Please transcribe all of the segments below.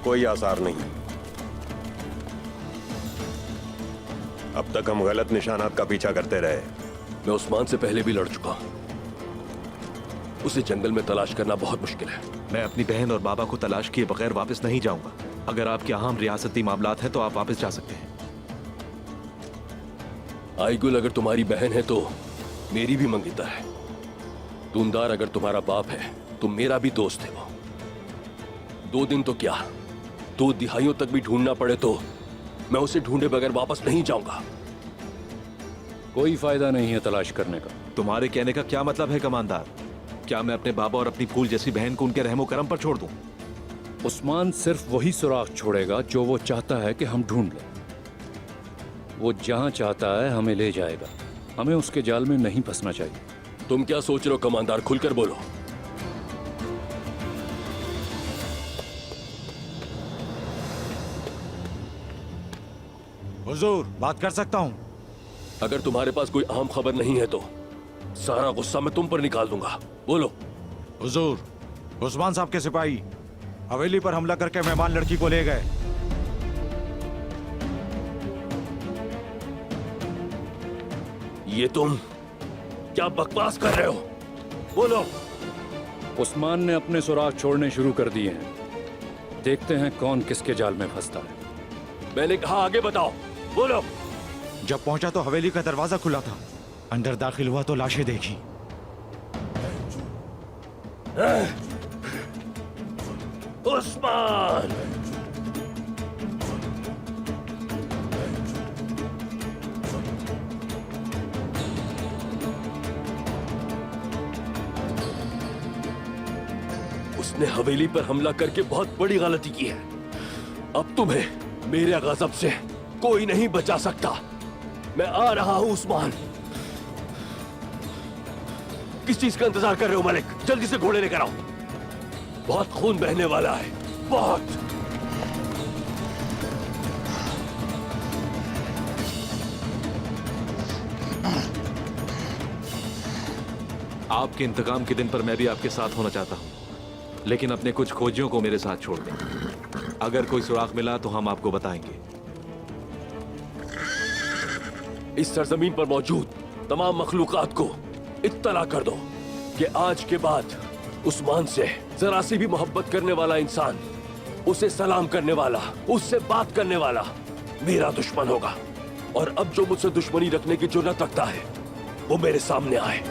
कोई आसार नहीं। अब तक हम गलत निशानात का पीछा करते रहे। मैं उस्मान से पहले भी लड़ चुका हूं। उसे जंगल में तलाश करना बहुत मुश्किल है। मैं अपनी बहन और बाबा को तलाश किए बगैर वापस नहीं जाऊंगा। अगर आपके अहम रियासती मामलात हैं तो आप वापस जा सकते हैं। आईगुल अगर तुम्हारी बहन है तो मेरी भी मंगिता है। दूनदार अगर तुम्हारा बाप है तो मेरा भी दोस्त है वो। 2 दिन तो क्या, 2 दिहाइयों तक भी ढूंढना पड़े तो मैं उसे ढूंढे बगैर वापस नहीं जाऊंगा। कोई फायदा नहीं है तलाश करने का। तुम्हारे कहने का क्या मतलब है कमांडर? क्या मैं अपने बाबा और अपनी फूल जैसी बहन को उनके रहमो करम पर छोड़ दूं? उस्मान सिर्फ वही सुराग छोड़ेगा जो वो चाहता है कि हम ढूंढ लें। वो जहां चाहता है हमें ले जाएगा। हमें उसके जाल में नहीं फंसना चाहिए। तुम क्या सोच रहे हो कमांडर? खुलकर बोलो। हुजूर, बात कर सकता हूं? अगर तुम्हारे पास कोई अहम खबर नहीं है तो सारा गुस्सा मैं तुम पर निकाल दूंगा। बोलो। हुजूर, उस्मान साहब के सिपाही हवेली पर हमला करके मेहमान लड़की को ले गए। ये तुम क्या बकवास कर रहे हो? बोलो। उस्मान ने अपने सुराग छोड़ने शुरू कर दिए हैं। देखते हैं कौन किसके जाल में फंसता है। मैंने कहा आगे बताओ। बोलो। जब पहुंचा तो हवेली का दरवाजा खुला था। अंदर दाखिल हुआ तो लाशें देखी। उस्मान! उसने हवेली पर हमला करके बहुत बड़ी गलती की है। अब तुम्हें मेरे गजब से कोई नहीं बचा सकता। मैं आ रहा हूं उस्मान। किस चीज का इंतजार कर रहे हो मलिक? जल्दी से घोड़े लेकर आओ। बहुत खून बहने वाला है, बहुत। आपके इंतकाम के दिन पर मैं भी आपके साथ होना चाहता हूं, लेकिन अपने कुछ खोजियों को मेरे साथ छोड़ दें। अगर कोई सुराग मिला तो हम आपको बताएंगे। इस सरजमीन पर मौजूद तमाम मखलूकात को इत्तला कर दो कि आज के बाद उस्मान से जरा सी भी मोहब्बत करने वाला इंसान, उसे सलाम करने वाला, उससे बात करने वाला मेरा दुश्मन होगा। और अब जो मुझसे दुश्मनी रखने की जुर्रत रखता है वो मेरे सामने आए।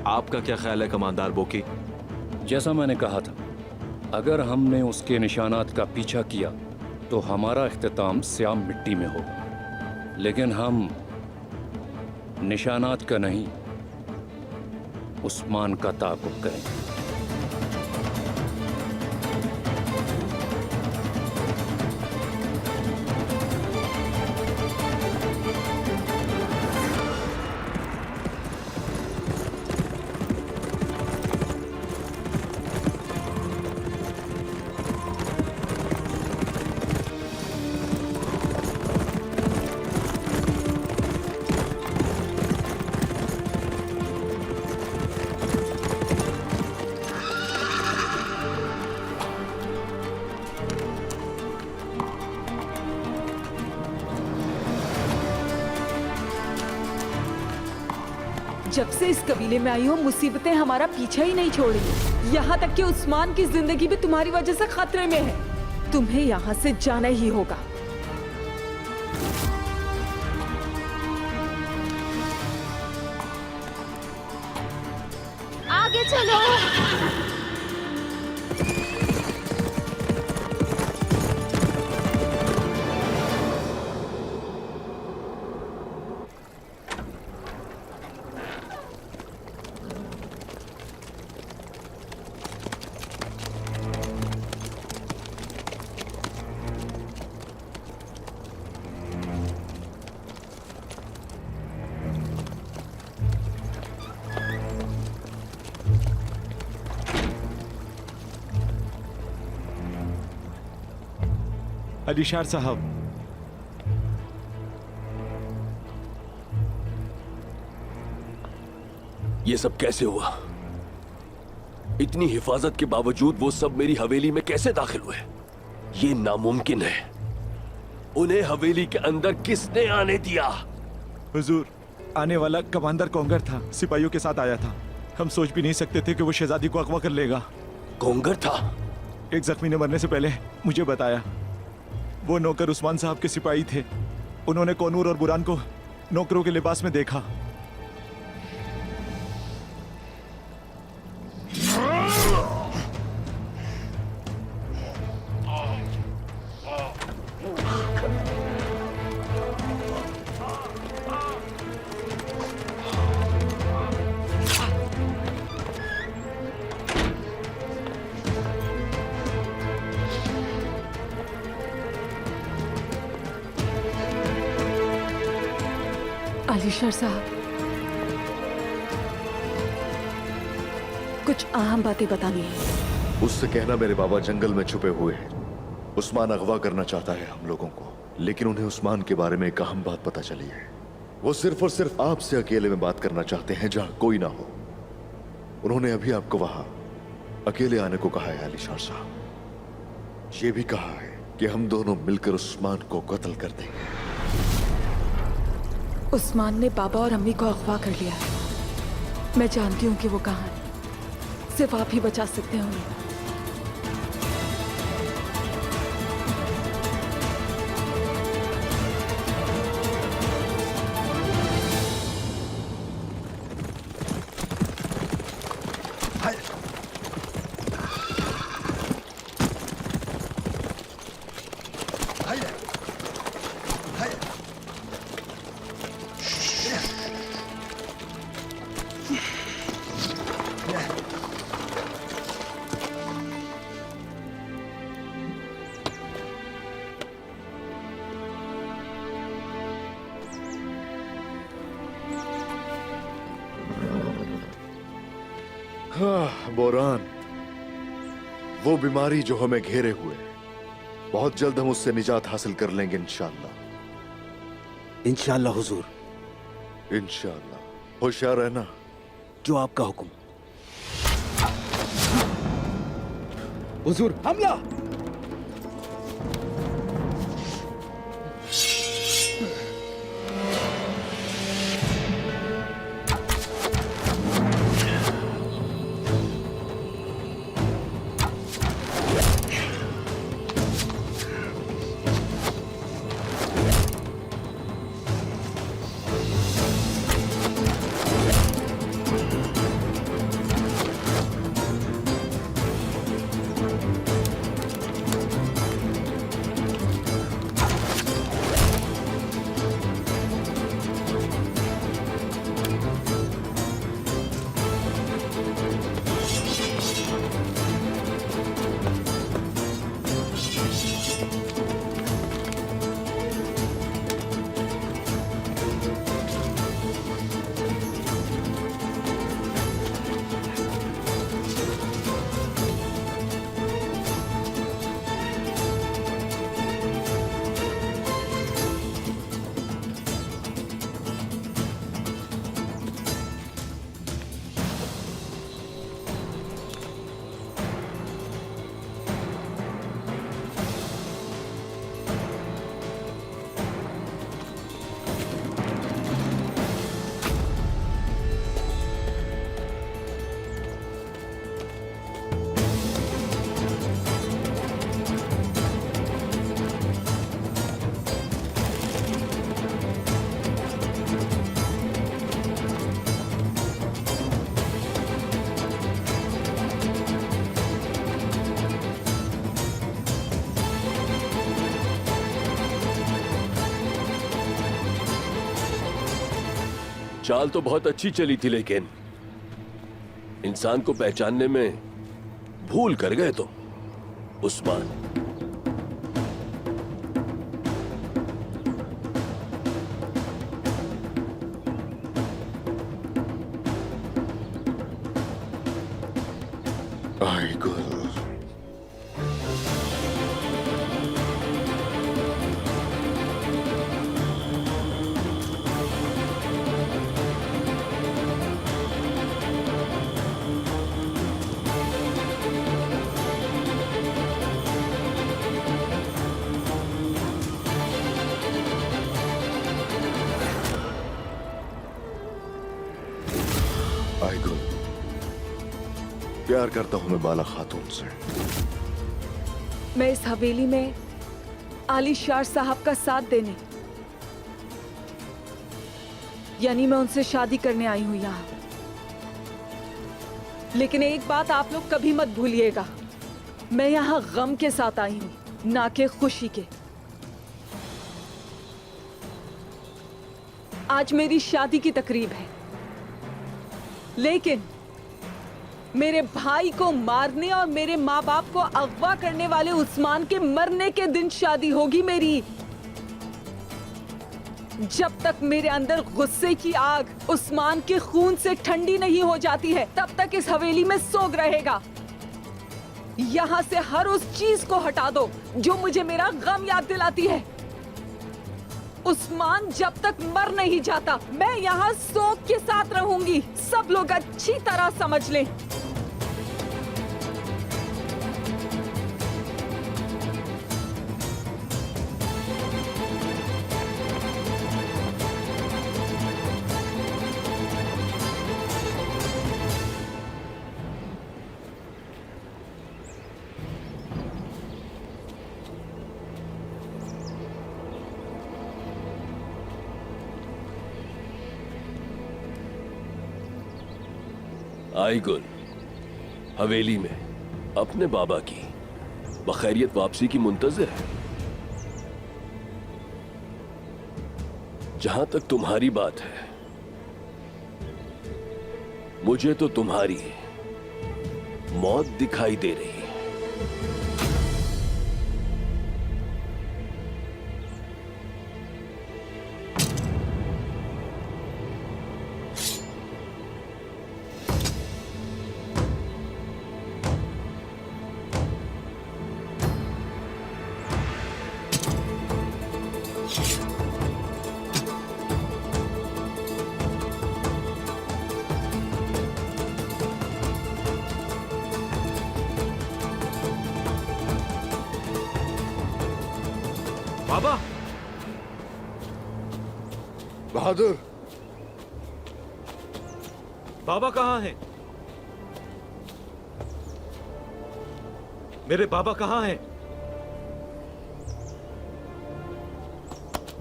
आपका क्या ख्याल है कमांडर बोकी? जैसा मैंने कहा था, अगर हमने उसके निशानात का पीछा किया तो हमारा इख्तिताम श्याम मिट्टी में होगा। लेकिन हम निशानात का नहीं, उस्मान का ताक़ुब करेंगे। जब से इस कबीले में आई हो, मुसीबतें हमारा पीछा ही नहीं छोड़ रही। यहाँ तक कि उस्मान की जिंदगी भी तुम्हारी वजह से खतरे में है। तुम्हें यहाँ से जाना ही होगा। आगे चलो। अलीशार साहब, ये सब कैसे हुआ? इतनी हिफाजत के बावजूद वो सब मेरी हवेली में कैसे दाखिल हुए? ये नामुमकिन है। उन्हें हवेली के अंदर किसने आने दिया? हुजूर, आने वाला कमांडर कोंगर था, सिपाहियों के साथ आया था। हम सोच भी नहीं सकते थे कि वो शहजादी को अगवा कर लेगा। कोंगर था? एक जख्मी ने मरने से पहले मुझे बताया। वो नौकर उस्मान साहब के सिपाही थे। उन्होंने कोनूर और बुरान को नौकरों के लिबास में देखा। अलीशर साहब, कुछ अहम बातें बतानी है। उससे कहना मेरे बाबा जंगल में छुपे हुए हैं। उस्मान अगवा करना चाहता है हम लोगों को, लेकिन उन्हें उस्मान के बारे में एक अहम बात पता चली है। वो सिर्फ और सिर्फ आपसे अकेले में बात करना चाहते हैं, जहां कोई ना हो। उन्होंने अभी आपको वहां अकेले आने को कहा है अलीशार साहब। ये भी कहा है कि हम दोनों मिलकर उस्मान को कत्ल कर देंगे। उस्मान ने बाबा और अम्मी को अगवा कर लिया है। मैं जानती हूँ कि वो कहाँ है। सिर्फ आप ही बचा सकते हैं उन्हें। बोरान, वो बीमारी जो हमें घेरे हुए है, बहुत जल्द हम उससे निजात हासिल कर लेंगे इंशाअल्लाह। इंशाअल्लाह हुजूर। इंशाअल्लाह। होशियार रहना। जो आपका हुक्म। हुजूर, हमला! चाल तो बहुत अच्छी चली थी, लेकिन इंसान को पहचानने में भूल कर गए तुम उस्मान। आई गुल। प्यार करता हूं मैं बाला खातून से। मैं इस हवेली में आली शार साहब का साथ देने, यानी मैं उनसे शादी करने आई हूं यहाँ। लेकिन एक बात आप लोग कभी मत भूलिएगा, मैं यहाँ गम के साथ आई हूं, ना कि खुशी के। आज मेरी शादी की तकरीब है, लेकिन मेरे भाई को मारने और मेरे माँ बाप को अगवा करने वाले उस्मान के मरने के दिन शादी होगी मेरी। जब तक मेरे अंदर गुस्से की आग उस्मान के खून से ठंडी नहीं हो जाती है, तब तक इस हवेली में सोग रहेगा। यहाँ से हर उस चीज को हटा दो जो मुझे मेरा गम याद दिलाती है। उस्मान जब तक मर नहीं जाता, मैं यहाँ सोग के साथ रहूंगी। सब लोग अच्छी तरह समझ लें। आई गुल हवेली में अपने बाबा की बखैरियत वापसी की मुंतजर है। जहां तक तुम्हारी बात है, मुझे तो तुम्हारी मौत दिखाई दे रही है। बाबा, बहादुर, बाबा कहाँ हैं? मेरे बाबा कहाँ हैं?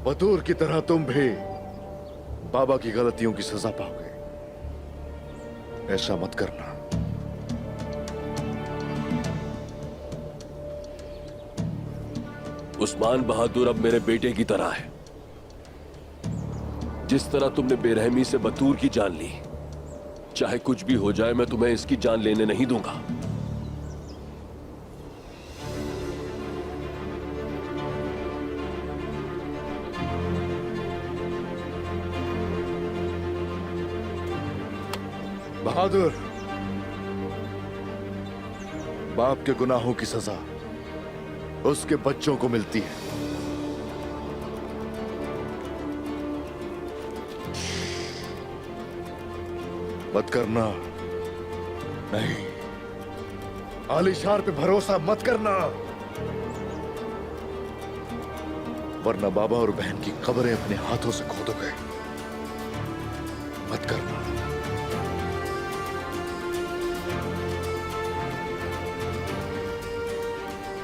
बतूर की तरह तुम भी बाबा की गलतियों की सजा पाओगे। ऐसा मत करना। उस्मान बहादुर अब मेरे बेटे की तरह है। जिस तरह तुमने बेरहमी से बतूर की जान ली, चाहे कुछ भी हो जाए, मैं तुम्हें इसकी जान लेने नहीं दूंगा। बहादुर, बाप के गुनाहों की सजा उसके बच्चों को मिलती है। मत करना, नहीं, आलिशार पे भरोसा मत करना, वरना बाबा और बहन की कब्रें अपने हाथों से खोदोगे। मत करना।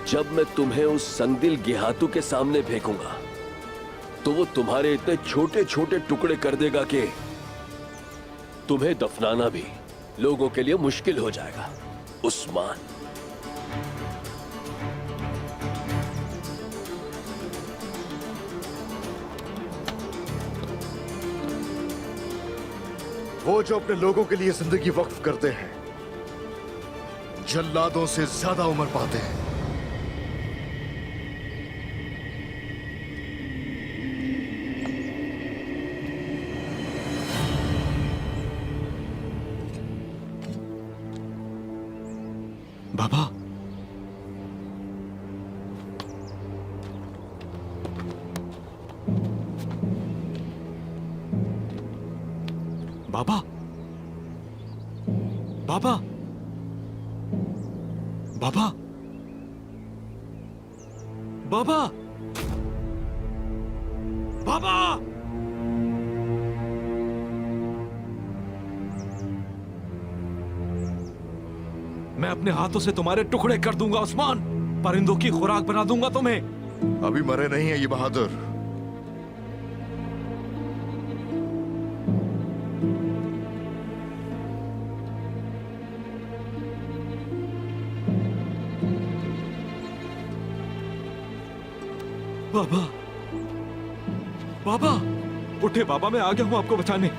जब मैं तुम्हें उस संदिल गेहातू के सामने फेंकूंगा, तो वो तुम्हारे इतने छोटे छोटे टुकड़े कर देगा कि तुम्हें दफनाना भी लोगों के लिए मुश्किल हो जाएगा। उस्मान, वो जो अपने लोगों के लिए जिंदगी वक्फ करते हैं, जल्लादों से ज्यादा उम्र पाते हैं। बाबा, बाबा, बाबा, बाबा, बाबा, बाबा, मैं अपने हाथों से तुम्हारे टुकड़े कर दूंगा उस्मान। परिंदों की खुराक बना दूंगा तुम्हें। अभी मरे नहीं है ये बहादुर। बाबा, बाबा, उठे बाबा, मैं आ गया हूं आपको बचाने।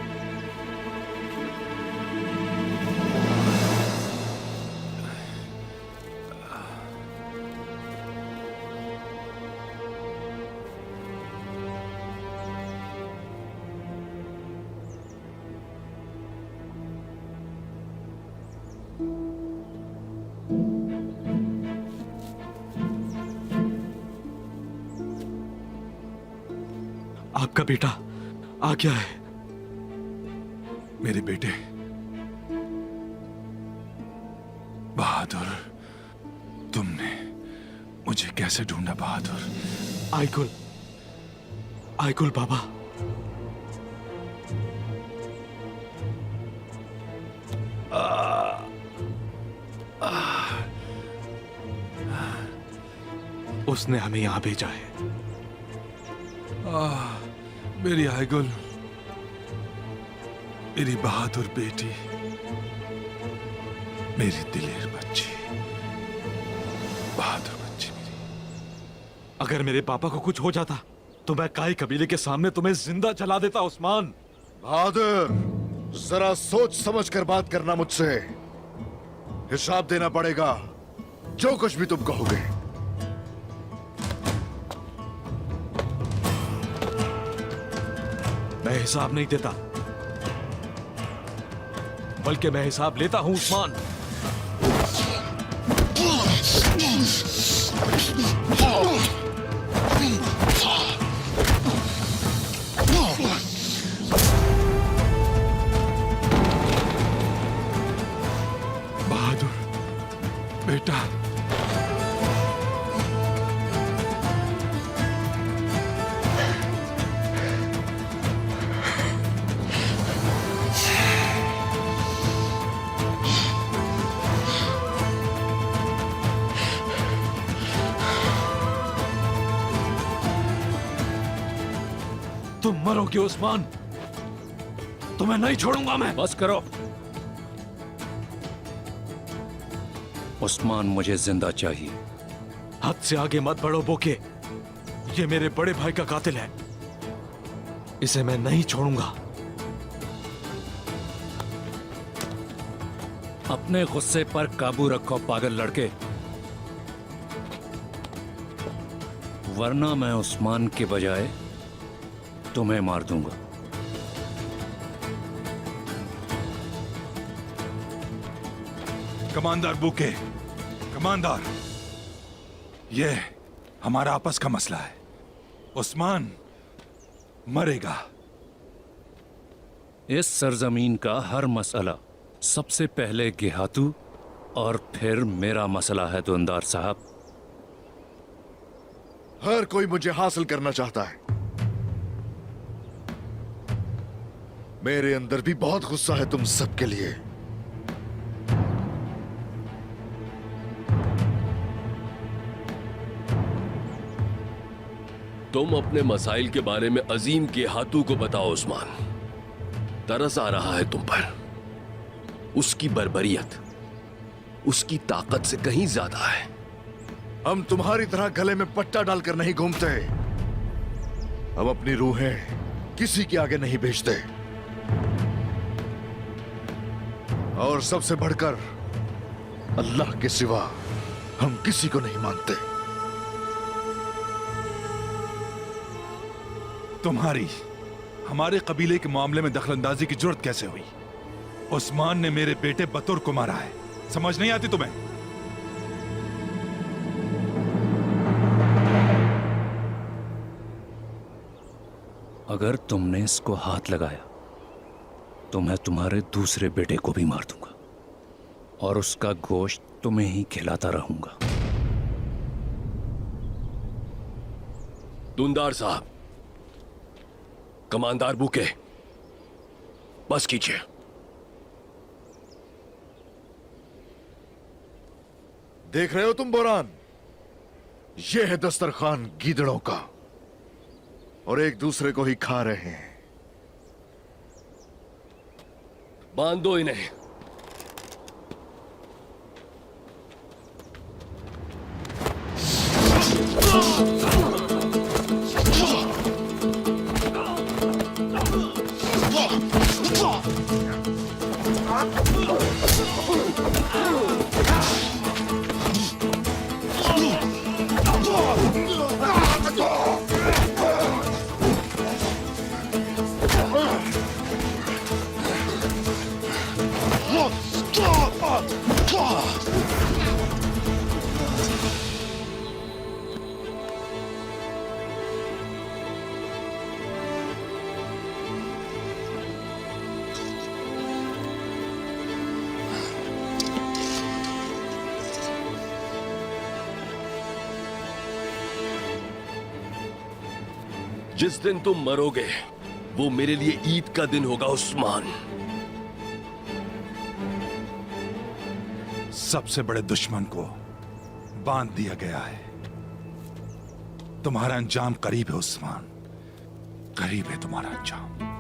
आपका बेटा आ गया है। मेरे बेटे बहादुर, तुमने मुझे कैसे ढूंढा बहादुर? आइकुल, आइकुल बाबा। उसने हमें यहां भेजा है। मेरी आयगुल, मेरी बहादुर बेटी, मेरी दिलेर बच्ची, बहादुर बच्ची मेरी। अगर मेरे पापा को कुछ हो जाता तो मैं काई कबीले के सामने तुम्हें जिंदा जला देता उस्मान। बहादुर, जरा सोच समझ कर बात करना मुझसे। हिसाब देना पड़ेगा जो कुछ भी तुम कहोगे। मैं हिसाब नहीं देता, बल्कि मैं हिसाब लेता हूं उस्मान। बहादुर बेटा, तुम मरोगे उस्मान, तुम्हें नहीं छोड़ूंगा मैं। बस करो उस्मान, मुझे जिंदा चाहिए। हद से आगे मत बढ़ो बोके, ये मेरे बड़े भाई का कातिल है, इसे मैं नहीं छोड़ूंगा। अपने गुस्से पर काबू रखो पागल लड़के, वरना मैं उस्मान के बजाय तुम्हें मार दूंगा। कमांडर बुके, कमांडर, ये हमारा आपस का मसला है। उस्मान मरेगा। इस सरजमीन का हर मसला सबसे पहले गेहातू और फिर मेरा मसला है दुंदार साहब। हर कोई मुझे हासिल करना चाहता है। मेरे अंदर भी बहुत गुस्सा है तुम सबके लिए। तुम अपने मसाइल के बारे में अजीम के हाथों को बताओ उस्मान। तरस आ रहा है तुम पर। उसकी बर्बरियत उसकी ताकत से कहीं ज्यादा है। हम तुम्हारी तरह गले में पट्टा डालकर नहीं घूमते। हम अपनी रूहें किसी के आगे नहीं बेचते। और सबसे बढ़कर अल्लाह के सिवा हम किसी को नहीं मानते। तुम्हारी हमारे कबीले के मामले में दखलंदाजी की जरूरत कैसे हुई? उस्मान ने मेरे बेटे बतुर को मारा है। समझ नहीं आती तुम्हें? अगर तुमने इसको हाथ लगाया तो मैं तुम्हारे दूसरे बेटे को भी मार दूंगा और उसका गोश्त तुम्हें ही खिलाता रहूंगा। दुंदार साहब, कमांडर बुके, बस कीजिए। देख रहे हो तुम बोरान? ये है दस्तरखान गीदड़ों का, और एक दूसरे को ही खा रहे हैं। बांध दो इन्हें। जिस दिन तुम मरोगे वो मेरे लिए ईद का दिन होगा उस्मान। सबसे बड़े दुश्मन को बांध दिया गया है। तुम्हारा अंजाम करीब है उस्मान, करीब है तुम्हारा अंजाम।